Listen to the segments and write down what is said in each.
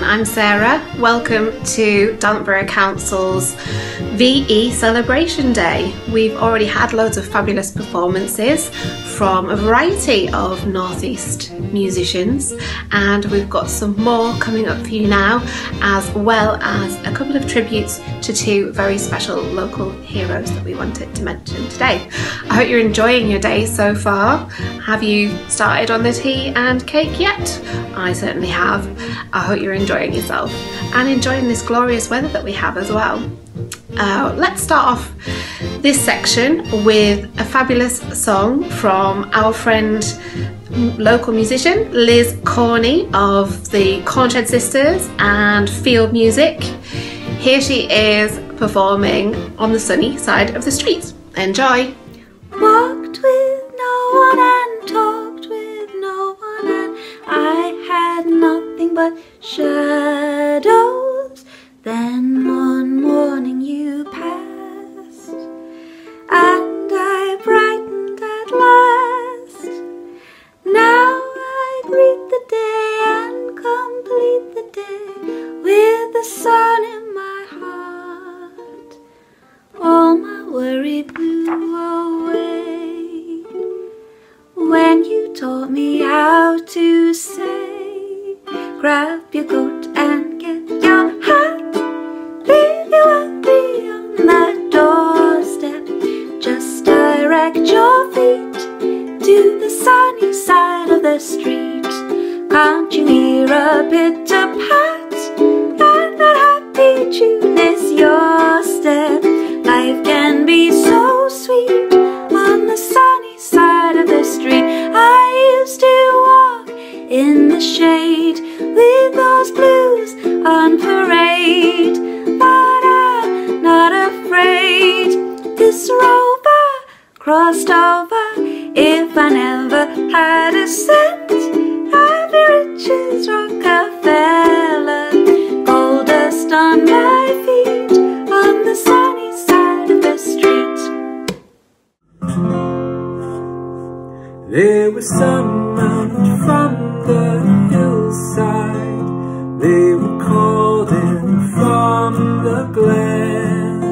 I'm Sarah. Welcome to Darlington Borough Council's VE Celebration Day. We've already had loads of fabulous performances from a variety of North East musicians, and we've got some more coming up for you now, as well as a couple of tributes to two very special local heroes that we wanted to mention today. I hope you're enjoying your day so far. Have you started on the tea and cake yet? I certainly have. I hope you're enjoying yourself and enjoying this glorious weather that we have as well. Let's start off this section with a fabulous song from our friend, local musician Liz Corney of the Cornshed Sisters and Field Music. Here she is performing On the Sunny Side of the Street. Enjoy! Walked with no one and talked with no one, and I had nothing but shadows. Then one morning you passed, and I brightened at last. Now I greet the day and complete the day with the sun in my heart. All my worry blew away when you taught me how to say, grab your coat and get your hat. Leave your worry on the doorstep. Just direct your feet to the sunny side of the street. Can't you hear a pitter-pat? And that happy tune is your step. Life can be so sweet on the sunny side of the street. I used to walk in the shade with those blues on parade, but I'm not afraid. This rover crossed over. If I never had a cent, I'd be rich as Rockefeller. Gold dust on my feet on the sunny side of the street. There was someone from the hillside. They were called in from the glen,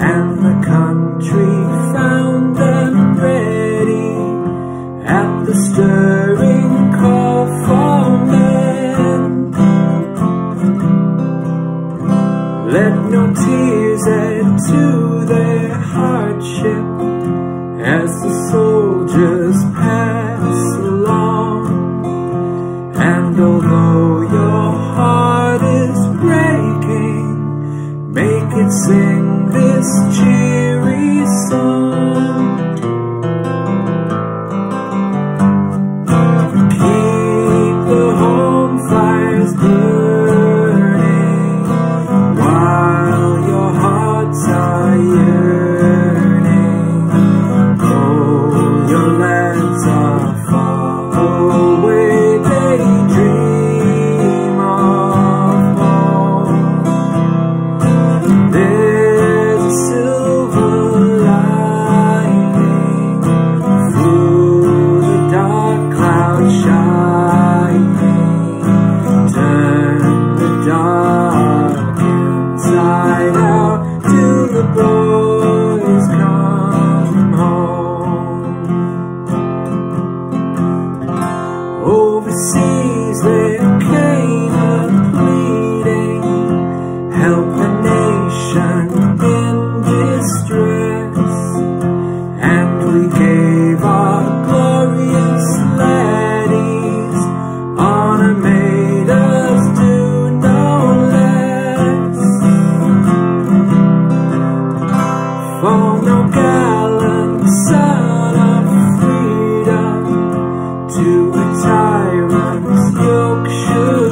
and the country found them ready at the stirring call for men. Let no tears add to their hardship as the soldiers pass along. And although your heart is breaking, make it sing this cheery song. Keep the home fires burning while your hearts are yearning. Oh, your lands are far away, they dream of home. There's a silver lining through the dark cloud shining. Turn the dark inside out till the boys come home. Overseas there came a pleading, help the nation in distress, and we gave our glorious laddies honor made us do no less. For no gallant son of freedom to a tyrant's yoke should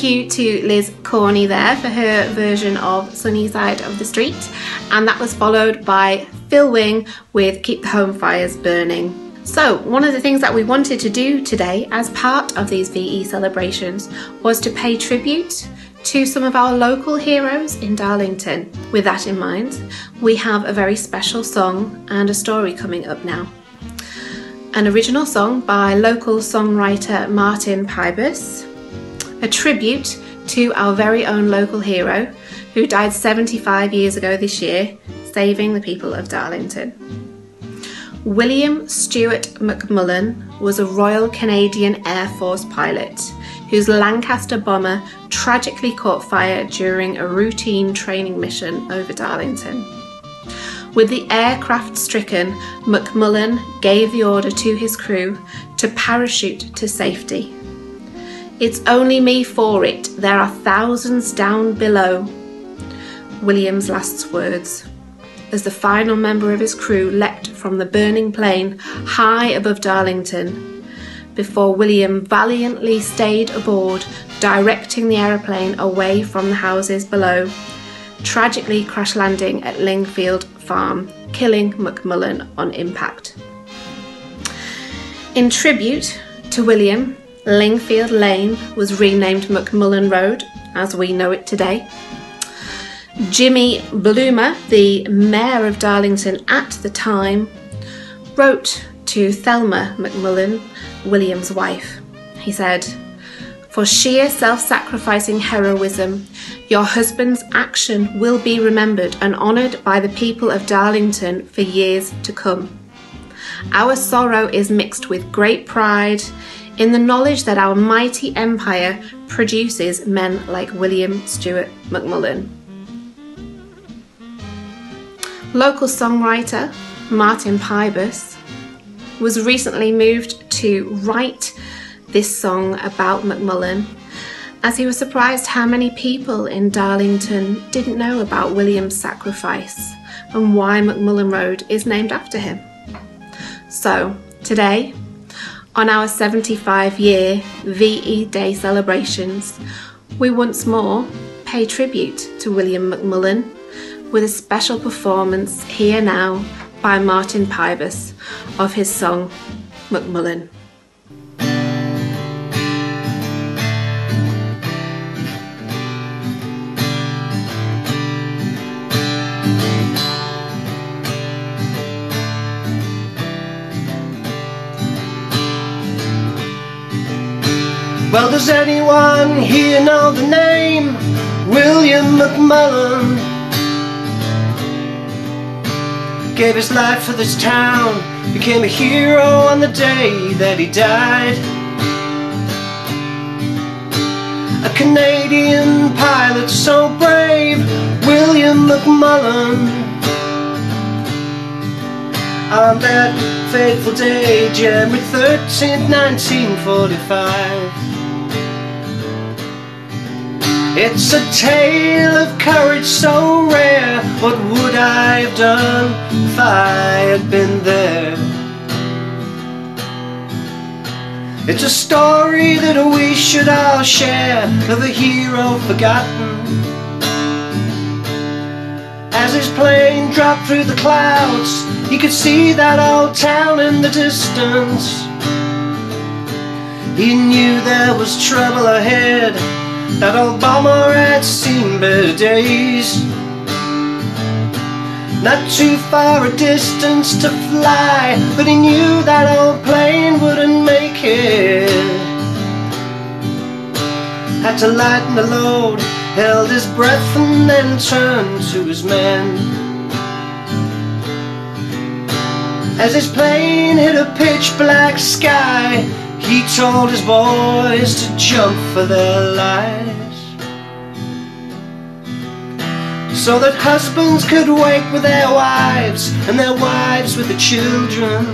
you to Liz Corney there for her version of Sunny Side of the Street, and that was followed by Phil Wing with Keep the Home Fires Burning. So one of the things that we wanted to do today as part of these VE celebrations was to pay tribute to some of our local heroes in Darlington. With that in mind, we have a very special song and a story coming up now. An original song by local songwriter Martin Pybus, a tribute to our very own local hero who died 75 years ago this year, saving the people of Darlington. William Stewart McMullen was a Royal Canadian Air Force pilot whose Lancaster bomber tragically caught fire during a routine training mission over Darlington. With the aircraft stricken, McMullen gave the order to his crew to parachute to safety. "It's only me for it, there are thousands down below," William's last words, as the final member of his crew leapt from the burning plane high above Darlington, before William valiantly stayed aboard, directing the aeroplane away from the houses below, tragically crash landing at Lingfield Farm, killing McMullen on impact. In tribute to William, Lingfield Lane was renamed McMullen Road as we know it today. Jimmy Bloomer, the mayor of Darlington at the time, wrote to Thelma McMullen, William's wife. He said, "For sheer self-sacrificing heroism, your husband's action will be remembered and honoured by the people of Darlington for years to come. Our sorrow is mixed with great pride in the knowledge that our mighty empire produces men like William Stewart McMullen." Local songwriter Martin Pybus was recently moved to write this song about McMullen, as he was surprised how many people in Darlington didn't know about William's sacrifice and why McMullen Road is named after him. So today, on our 75-year VE Day celebrations, we once more pay tribute to William McMullen with a special performance here now by Martin Pybus of his song McMullen. Well, does anyone here know the name William McMullen? Gave his life for this town, became a hero on the day that he died. A Canadian pilot so brave, William McMullen. On that fateful day, January 13th, 1945. It's a tale of courage so rare. What would I have done if I had been there? It's a story that we should all share, of a hero forgotten. As his plane dropped through the clouds, he could see that old town in the distance. He knew there was trouble ahead. That old bomber had seen better days. Not too far a distance to fly, but he knew that old plane wouldn't make it. Had to lighten the load, held his breath and then turned to his men. As his plane hit a pitch black sky, he told his boys to jump for their lives, so that husbands could wake with their wives and their wives with the children.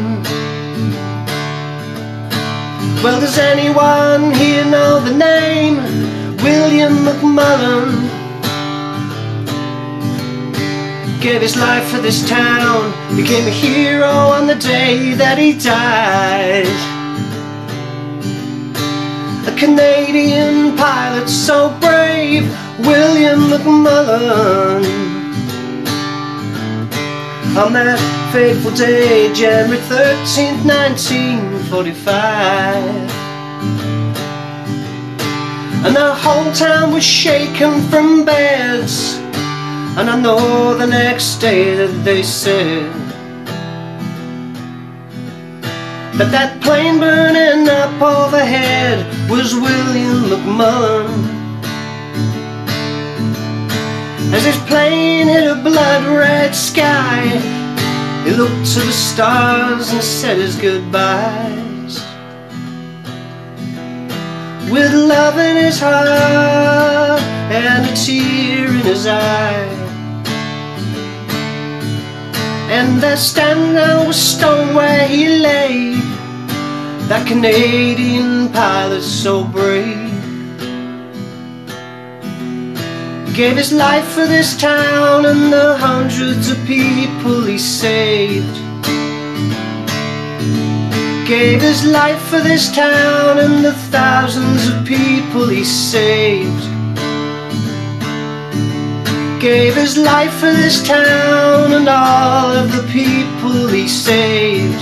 Well, does anyone here know the name William McMullen? Gave his life for this town, became a hero on the day that he died. A Canadian pilot so brave, William McMullen. On that fateful day, January 13th, 1945, and the whole town was shaken from beds. And I know the next day that they said that plane burning up overhead was William McMullen. As his plane hit a blood-red sky, he looked to the stars and said his goodbyes, with love in his heart and a tear in his eye. And there standing on a stone where he lay, that Canadian pilot so brave, gave his life for this town and the hundreds of people he saved. Gave his life for this town and the thousands of people he saved. Gave his life for this town and all of the people he saved.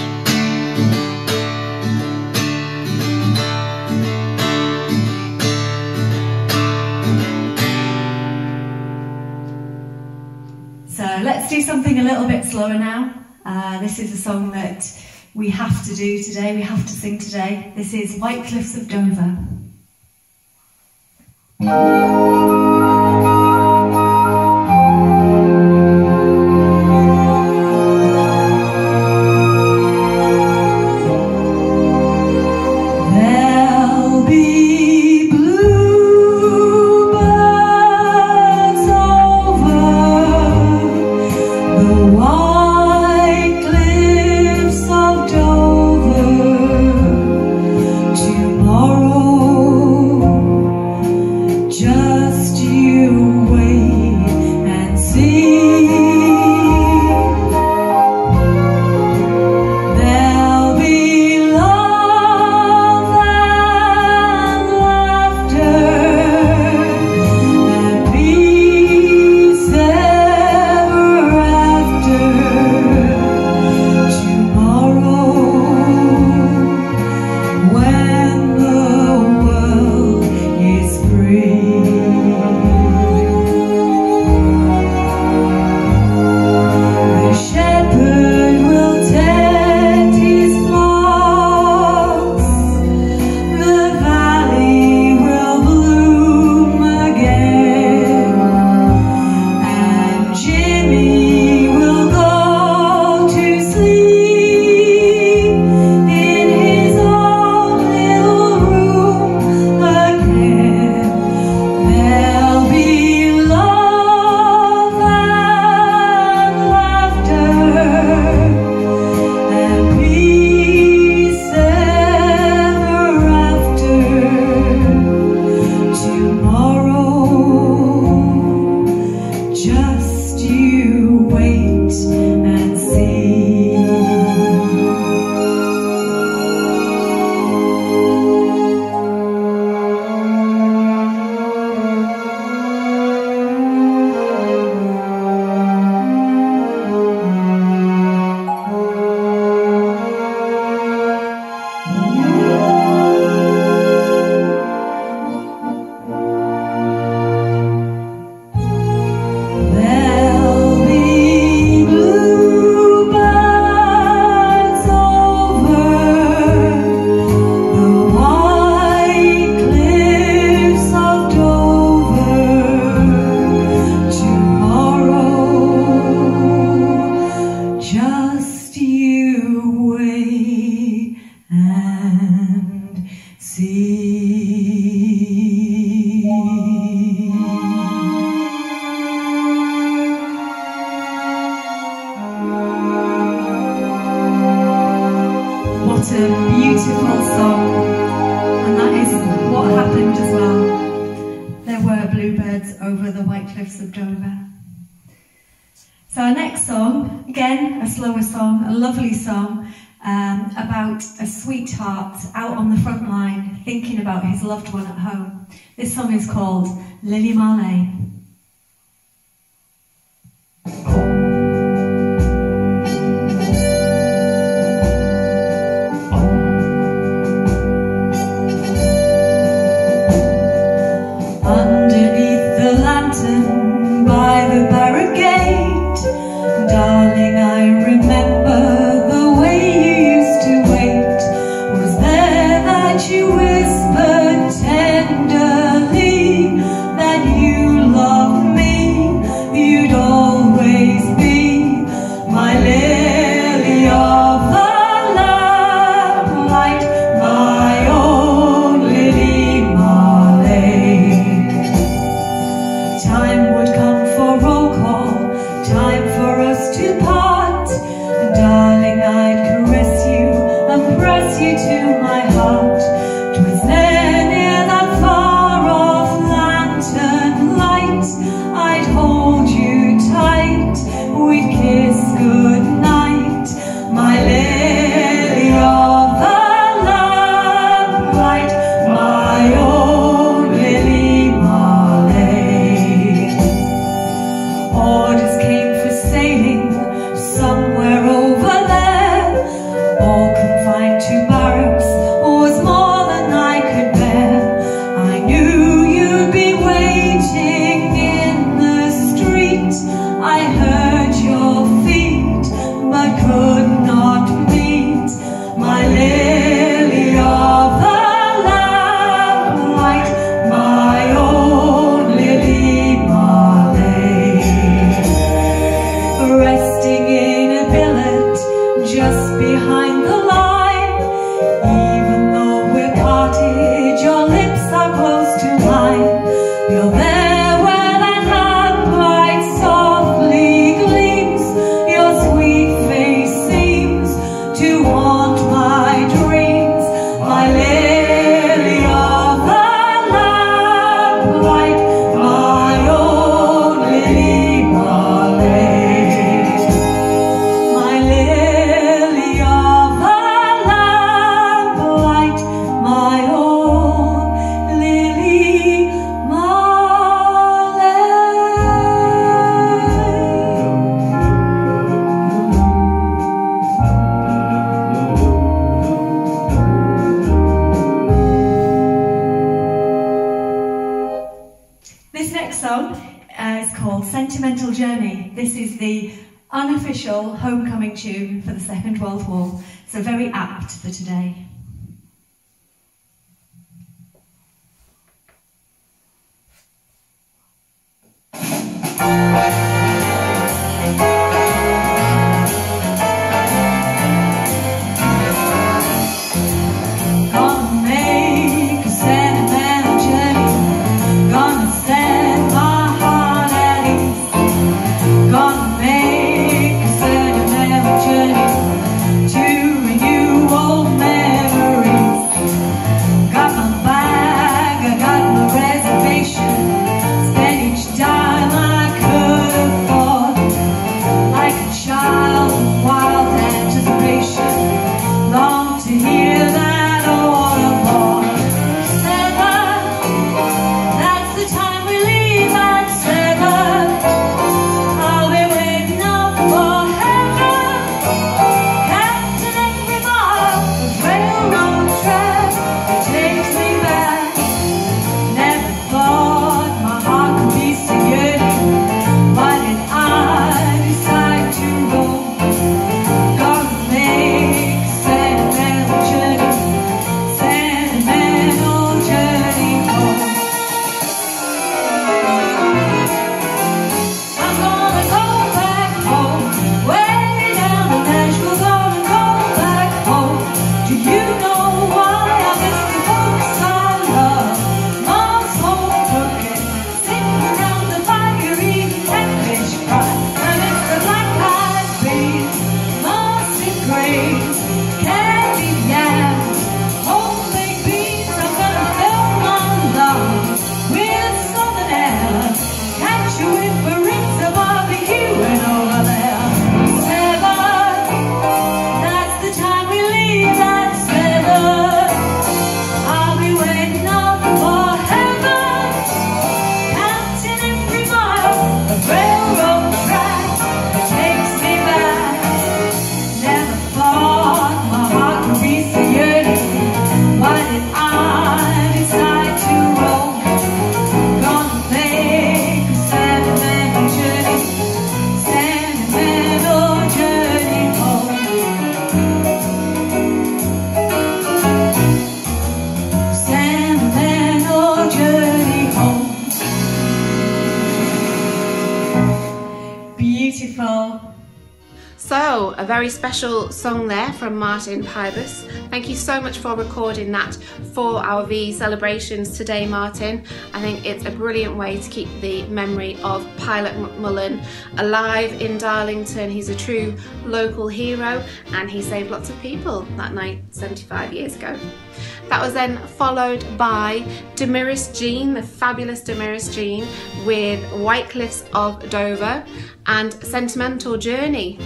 So let's do something a little bit slower now. This is a song that we have to do today, we have to sing today. This is White Cliffs of Dover. about a sweetheart out on the front line thinking about his loved one at home. This song is called Lily Marley. Underneath the lantern by the barrack gate, darling, I remember the way you used to wait. Was there that you whispered tenderly that you loved me, you'd always be my lily of the lamplight, my own Lily Marley. Time would come for roll call, time for us to part, and darling, I'd caress you and press you to my heart. 'Twas there near that far-off lantern light, I'd hold you tight, we'd kiss goodnight, my lily of the lamplight, my own Lily Marley. Orders came for sailing somewhere over there, all confined to barracks was more than I could bear. I knew you'd be waiting in the street, I heard your feet but could not meet, my lily of the lamplight, my own Lily Marley. Resting in a billet just behind the line, even though we're parted, your lips are close to mine. You're there where that lamplight softly gleams, your sweet face seems to haunt my dreams, my lily of the lamplight, my own Lily Marley. My lily of the lamplight, my own Lily Marley. This next song is called Sentimental Journey. This is the unofficial homecoming tune for the Second World War, so very apt for today. Gonna make a sentimental journey, gonna set my heart at ease. Gonna make a sentimental journey to renew old memories. Got my bag, I got my reservation, spend each dime I could afford. Like a child with wild anticipation, long to hear that order born. Seven, that's the time we leave at 7. I'll be waiting up for heaven, captain every mile of railroad track that takes me back. Never thought my heart could be so yearning. Why did I decide to roam? Gonna make a sentimental journey home. I'm gonna go back home, way down in Nashville. Gonna go back home. Do you know why? I miss the folks I love. Mom's home cooking, sitting around the fire eating catfish fry. I miss the black-eyed peas, mustard greens, candied yams, homemade beans. I'm gonna fill my lungs with southern air, catch you with burritos barbecuing over there. 7, that's the time we a very special song there from Martin Pybus. Thank you so much for recording that for our VE celebrations today, Martin. I think it's a brilliant way to keep the memory of Pilot McMullen alive in Darlington. He's a true local hero and he saved lots of people that night 75 years ago. That was then followed by Damaris Jean, the fabulous Damaris Jean, with White Cliffs of Dover and Sentimental Journey.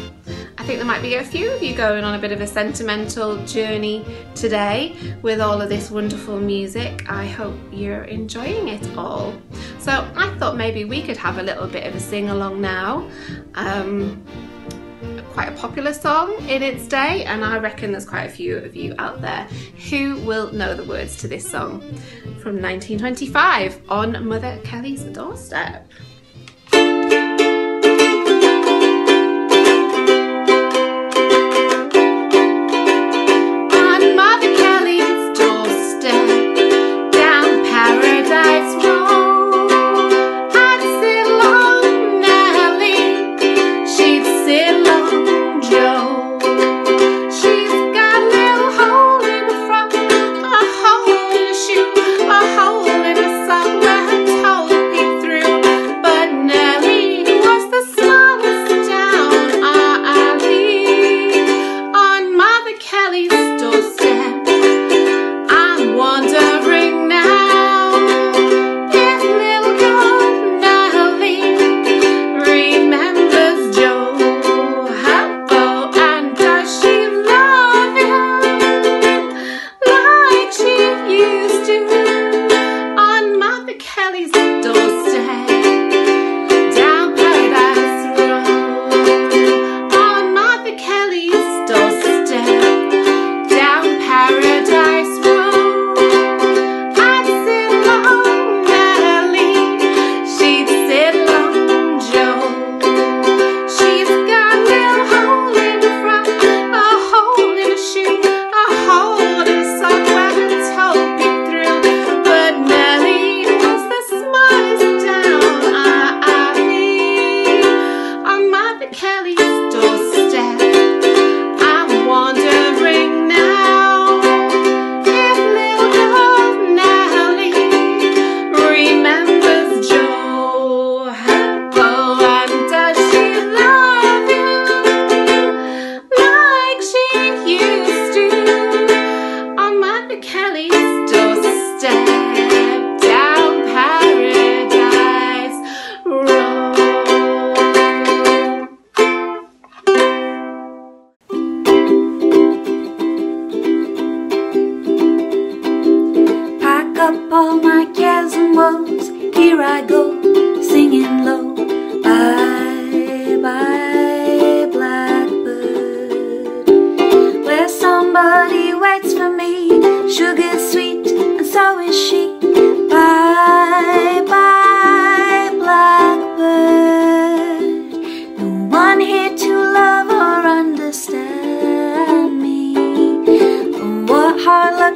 I think there might be a few of you going on a bit of a sentimental journey today with all of this wonderful music. I hope you're enjoying it all. So I thought maybe we could have a little bit of a sing along now. Quite a popular song in its day, and I reckon there's quite a few of you out there who will know the words to this song from 1925, On Mother Kelly's Doorstep.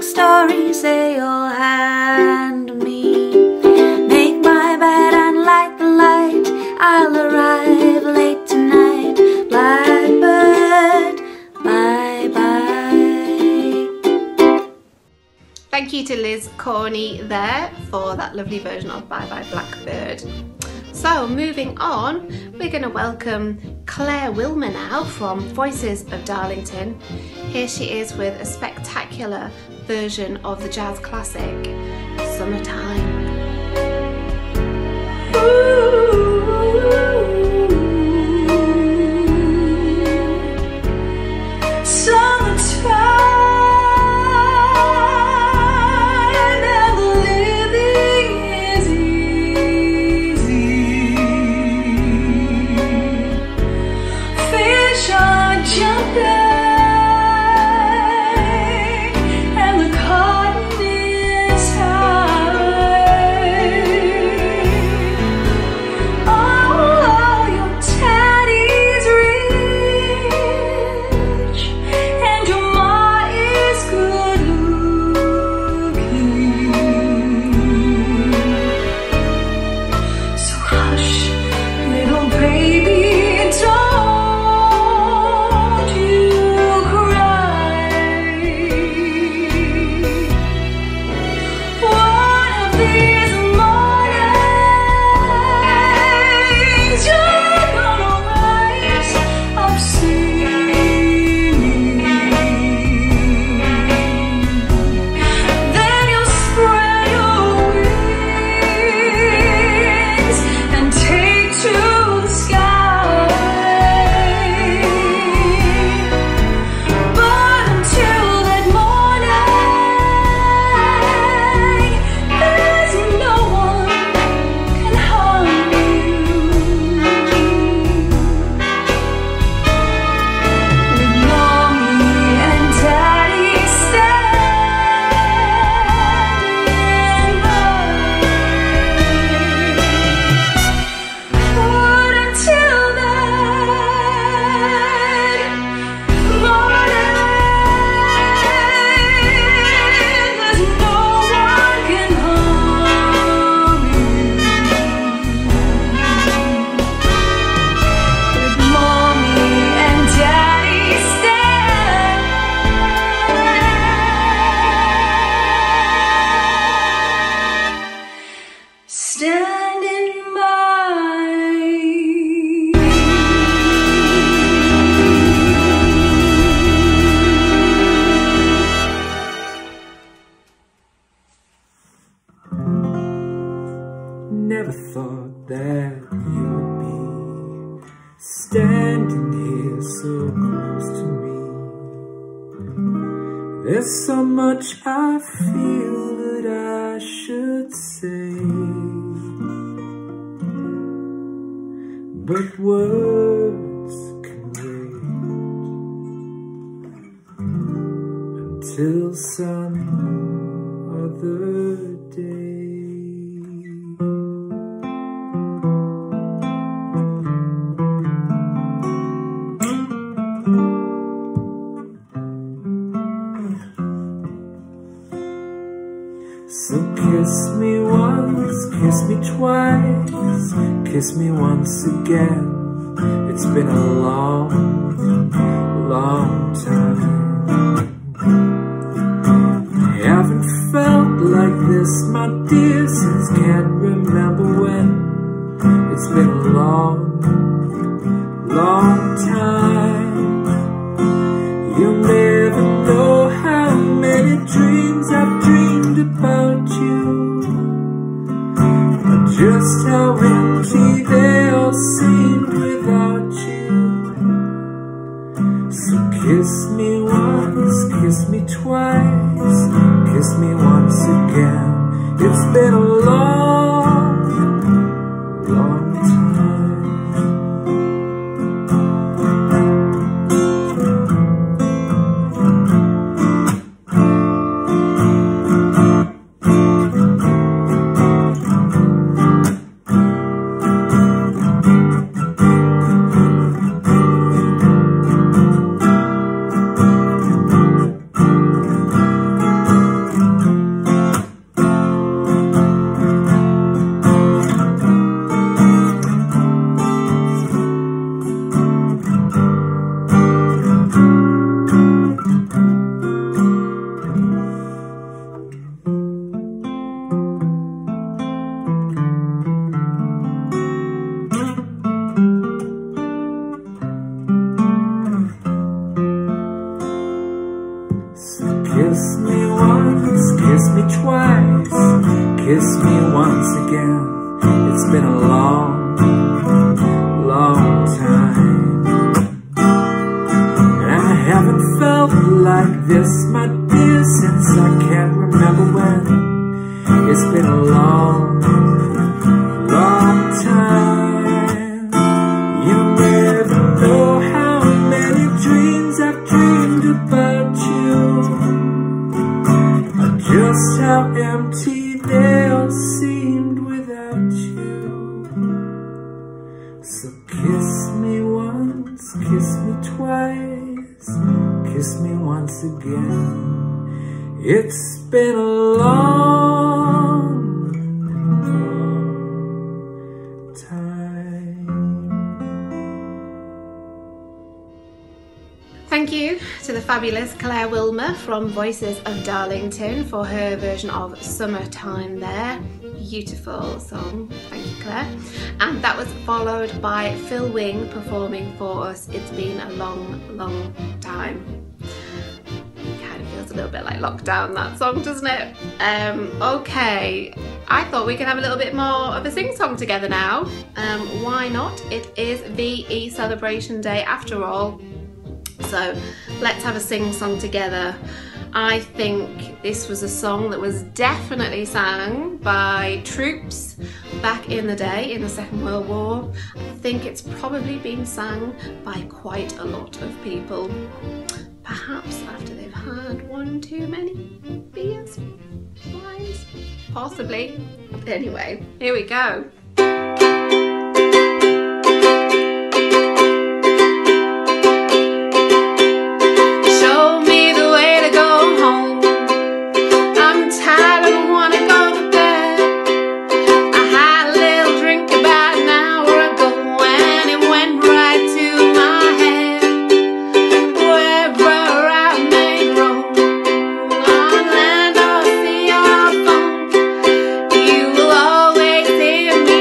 Stories they all hand me. Make my bed and light the light. I'll arrive late tonight. Blackbird, bye bye. Thank you to Liz Corney there for that lovely version of Bye Bye Blackbird. So moving on, we're going to welcome Claire Wilmer now from Voices of Darlington. Here she is with a spectacular version of the jazz classic, Summertime. And the cotton is high. never thought that you would be standing here so close to me. There's so much I feel that I should say, but words can wait until some other day. So kiss me once, kiss me twice, kiss me once again. It's been a long, long time. I haven't felt like this, my dear, since can't remember when. It's been a long, long time. You'll never know how many dreams I've dreamed about you, but just how empty they all seemed without you. So kiss me once, kiss me twice, kiss me once again. It's been a long, long time. Kiss me once, kiss me twice, kiss me once again. It's been a long, long time. And I haven't felt like this, my dear, since I can't remember when. It's been a long, long time. You never know how many dreams I've dreamed about you, just how empty they all seemed without you. So kiss me once, kiss me twice, kiss me once again. It's been a long, long time. Thank you to the fabulous Claire Wilmer from Voices of Darlington for her version of Summertime there. Beautiful song, thank you Claire. And that was followed by Phil Wing performing for us It's Been a Long, Long Time. Kind of feels a little bit like lockdown, that song, doesn't it? Okay, I thought we could have a little bit more of a sing-song together now. Why not? It is VE Celebration Day after all. So let's have a sing-song together. I think this was a song that was definitely sang by troops back in the day in the Second World War. I think it's probably been sang by quite a lot of people. Perhaps after they've had one too many beers, wines, possibly. Anyway, here we go. You will always hear me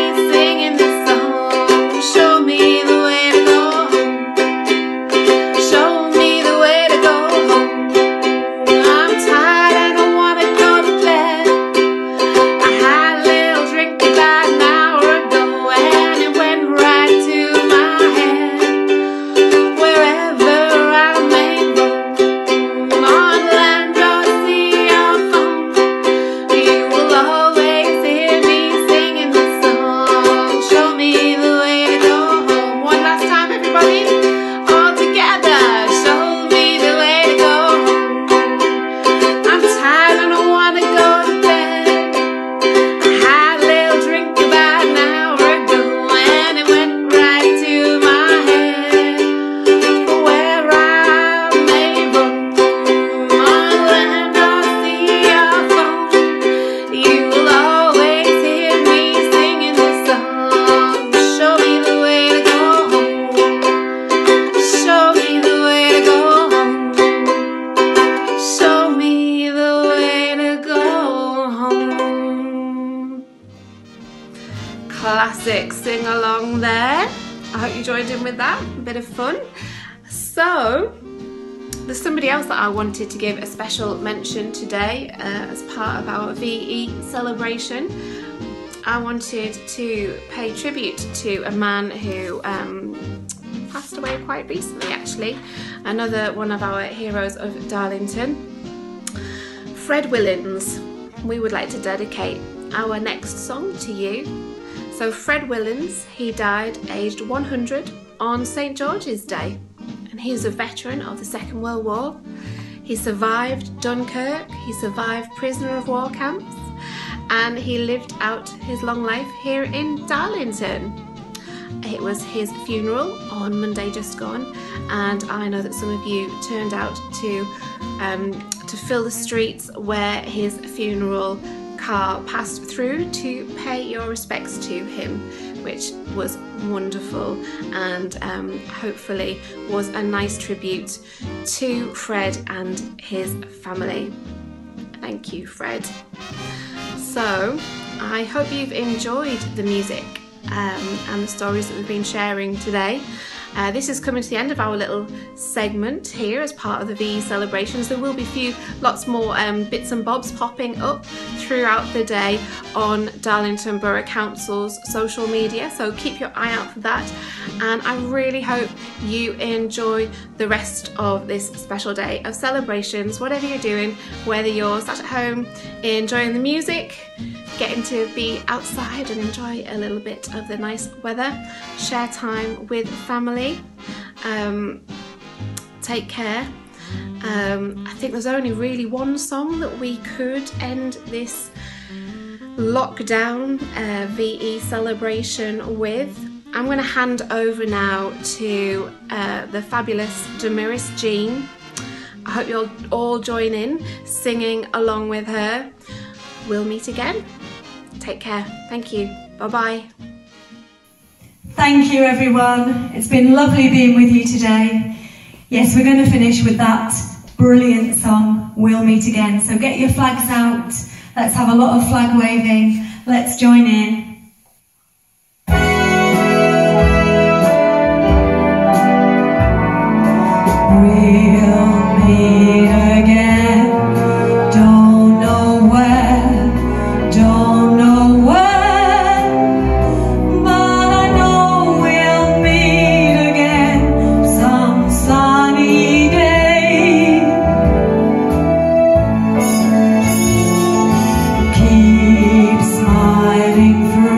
classic sing along there. I hope you joined in with that, a bit of fun. So there's somebody else that I wanted to give a special mention today as part of our VE celebration. I wanted to pay tribute to a man who passed away quite recently, actually. Another one of our heroes of Darlington, Fred Willens. We would like to dedicate our next song to you. So Fred Willens, he died aged 100 on St. George's Day, and he was a veteran of the Second World War. He survived Dunkirk, he survived prisoner of war camps, and he lived out his long life here in Darlington. It was his funeral on Monday just gone, and I know that some of you turned out to fill the streets where his funeral car passed through to pay your respects to him, which was wonderful, and hopefully was a nice tribute to Fred and his family. Thank you, Fred. So I hope you've enjoyed the music and the stories that we've been sharing today. This is coming to the end of our little segment here as part of the VE celebrations. There will be lots more bits and bobs popping up throughout the day on Darlington Borough Council's social media, so keep your eye out for that. And I really hope you enjoy the rest of this special day of celebrations, whatever you're doing, whether you're sat at home enjoying the music, getting to be outside and enjoy a little bit of the nice weather, share time with family, take care. I think there's only really one song that we could end this lockdown VE celebration with. I'm going to hand over now to the fabulous Damaris Jean. I hope you'll all join in singing along with her. We'll meet again. Take care. Thank you. Bye-bye. Thank you, everyone. It's been lovely being with you today. Yes, we're going to finish with that brilliant song, We'll Meet Again. So get your flags out. Let's have a lot of flag waving. Let's join in. We'll meet again. Don't know where, don't know when, but I know we'll meet again some sunny day. Keep smiling through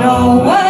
know what